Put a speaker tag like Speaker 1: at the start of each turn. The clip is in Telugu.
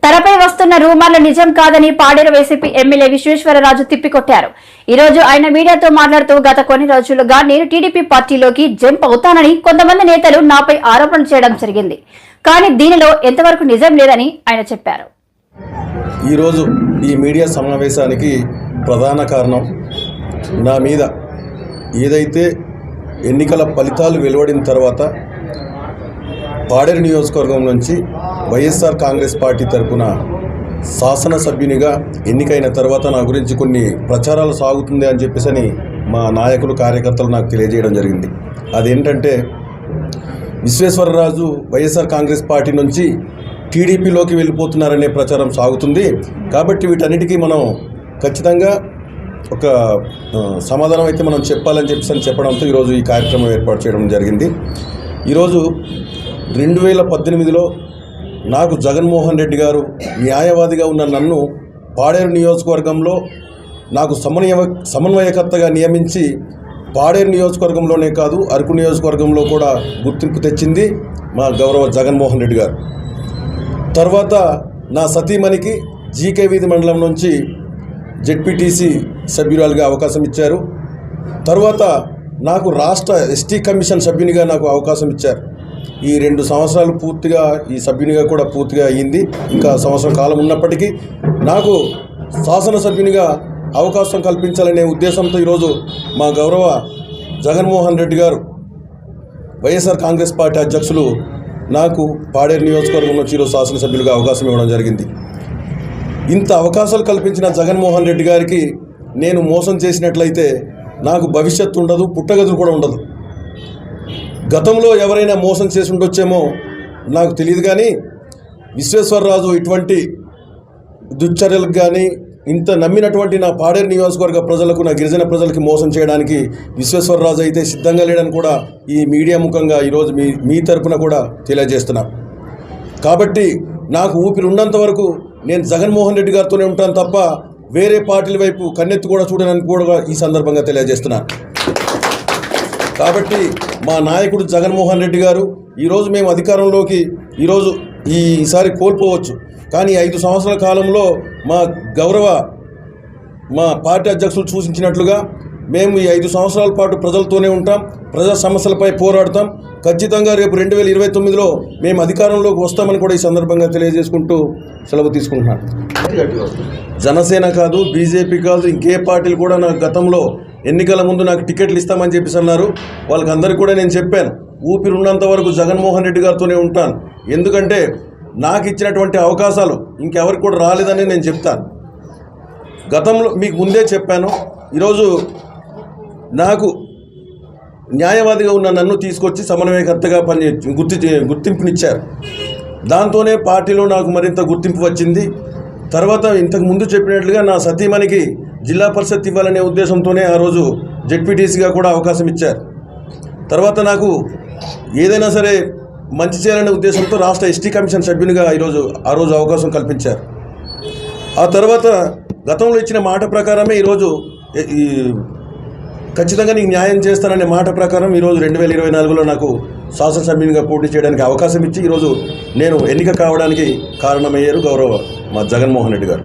Speaker 1: తనపై వస్తున్న రూమర్లు నిజం కాదని పాడేరు వైసీపీ ఎమ్మెల్యే విశ్వేశ్వరరాజు తిప్పికొట్టారు. ఈ రోజు ఆయన మీడియాతో మాట్లాడుతూ గత కొన్ని రోజులుగా నేను టీడీపీ పార్టీలోకి జంప్ అవుతానని కొంతమంది నేతలు నాపై ఆరోపణలు చేయడం జరిగింది. కానీ దీనిలో ఎంతవరకు నిజం లేదని ఆయన చెప్పారు.
Speaker 2: ఈరోజు ఈ మీడియా సమావేశానికి ప్రధాన కారణం నా మీద ఏదైతే ఎన్నికల ఫలితాలు వెలువడిన తర్వాత పాడేరు నియోజకవర్గం నుంచి వైఎస్ఆర్ కాంగ్రెస్ పార్టీ తరఫున శాసనసభ్యునిగా ఎన్నికైన తర్వాత నా గురించి కొన్ని ప్రచారాలు సాగుతుంది అని చెప్పేసి మా నాయకులు కార్యకర్తలు నాకు తెలియజేయడం జరిగింది. అదేంటంటే విశ్వేశ్వరరాజు వైఎస్ఆర్ కాంగ్రెస్ పార్టీ నుంచి టీడీపీలోకి వెళ్ళిపోతున్నారనే ప్రచారం సాగుతుంది. కాబట్టి వీటన్నిటికీ మనం ఖచ్చితంగా ఒక సమాధానం అయితే మనం చెప్పాలని చెప్పేసి చెప్పడంతో ఈరోజు ఈ కార్యక్రమం ఏర్పాటు చేయడం జరిగింది. ఈరోజు 2018లో నాకు జగన్మోహన్ రెడ్డి గారు న్యాయవాదిగా ఉన్న నన్ను పాడేరు నియోజకవర్గంలో నాకు సమన్వయకర్తగా నియమించి పాడేరు నియోజకవర్గంలోనే కాదు అరకు నియోజకవర్గంలో కూడా గుర్తింపు తెచ్చింది మా గౌరవ జగన్మోహన్ రెడ్డి గారు. తర్వాత నా సతీమణికి జీకే వీధి మండలం నుంచి జెడ్పీటీసీ సభ్యురాలుగా అవకాశం ఇచ్చారు. తర్వాత నాకు రాష్ట్ర ఎస్టీ కమిషన్ సభ్యునిగా నాకు అవకాశం ఇచ్చారు. ఈ 2 సంవత్సరాలు పూర్తిగా ఈ సభ్యునిగా కూడా పూర్తిగా అయ్యింది. ఇంకా సంవత్సరం కాలం ఉన్నప్పటికీ నాకు శాసనసభ్యునిగా అవకాశం కల్పించాలనే ఉద్దేశంతో ఈరోజు మా గౌరవ జగన్మోహన్ రెడ్డి గారు వైఎస్ఆర్ కాంగ్రెస్ పార్టీ అధ్యక్షులు నాకు పాడేరు నియోజకవర్గం నుంచి ఈరోజు శాసనసభ్యులుగా అవకాశం ఇవ్వడం జరిగింది. ఇంత అవకాశాలు కల్పించిన జగన్మోహన్ రెడ్డి గారికి నేను మోసం చేసినట్లయితే నాకు భవిష్యత్తు ఉండదు, పుట్టగతులు కూడా ఉండదు. గతంలో ఎవరైనా మోసం చేసి ఉండొచ్చేమో నాకు తెలియదు. కానీ విశ్వేశ్వరరాజు ఇటువంటి దుశ్చర్యలకు కానీ ఇంత నమ్మినటువంటి నా పాడేరు నియోజకవర్గ ప్రజలకు, నా గిరిజన ప్రజలకి మోసం చేయడానికి విశ్వేశ్వరరాజు అయితే సిద్ధంగా లేడని కూడా ఈ మీడియా ముఖంగా ఈరోజు మీ తరపున కూడా తెలియజేస్తున్నా. కాబట్టి నాకు ఊపిరి ఉన్నంత వరకు నేను జగన్మోహన్ రెడ్డి గారితోనే ఉంటాను తప్ప వేరే పార్టీల వైపు కన్నెత్తి కూడా చూడనని కూడా ఈ సందర్భంగా తెలియజేస్తున్నాను. కాబట్టి మా నాయకుడు జగన్మోహన్ రెడ్డి గారు ఈరోజు మేము అధికారంలోకి ఈసారి కోల్పోవచ్చు. కానీ 5 సంవత్సరాల కాలంలో మా పార్టీ అధ్యక్షులు సూచించినట్లుగా మేము ఈ 5 సంవత్సరాల పాటు ప్రజలతోనే ఉంటాం, ప్రజా సమస్యలపై పోరాడతాం. ఖచ్చితంగా రేపు 2029లో మేము అధికారంలోకి వస్తామని కూడా ఈ సందర్భంగా తెలియజేసుకుంటూ సెలవు తీసుకుంటున్నాను. జనసేన కాదు, బీజేపీ కాదు, ఇంకే పార్టీలు కూడా నాకు గతంలో ఎన్నికల ముందు నాకు టికెట్లు ఇస్తామని చెప్పేసి అన్నారు. వాళ్ళకి అందరికీ కూడా నేను చెప్పాను, ఊపిరి ఉన్నంత వరకు జగన్మోహన్ రెడ్డి గారితోనే ఉంటాను. ఎందుకంటే నాకు ఇచ్చినటువంటి అవకాశాలు ఇంకెవరికి కూడా రాలేదని నేను చెప్తాను. గతంలో మీకు ముందే చెప్పాను. ఈరోజు నాకు న్యాయవాదిగా ఉన్న నన్ను తీసుకొచ్చి సమన్వయకర్తగా గుర్తింపునిచ్చారు. దాంతోనే పార్టీలో నాకు మరింత గుర్తింపు వచ్చింది. తర్వాత ఇంతకు ముందు చెప్పినట్లుగా నా సతీమణికి జిల్లా పరిషత్ ఇవ్వాలనే ఉద్దేశంతోనే ఆ రోజు జెడ్పీటీసీగా కూడా అవకాశం ఇచ్చారు. తర్వాత నాకు ఏదైనా సరే మంచి చేయాలనే ఉద్దేశంతో రాష్ట్ర ఎస్టీ కమిషన్ సభ్యునిగా ఆ రోజు అవకాశం కల్పించారు. ఆ తర్వాత గతంలో ఇచ్చిన మాట ప్రకారమే ఈరోజు ఖచ్చితంగా నీకు న్యాయం చేస్తాననే మాట ప్రకారం ఈరోజు 2024లో నాకు శాసనసభ్యునిగా పోటీ చేయడానికి అవకాశం ఇచ్చి ఈరోజు నేను ఎన్నిక కావడానికి కారణమయ్యారు గౌరవ మా జగన్మోహన్ రెడ్డి గారు.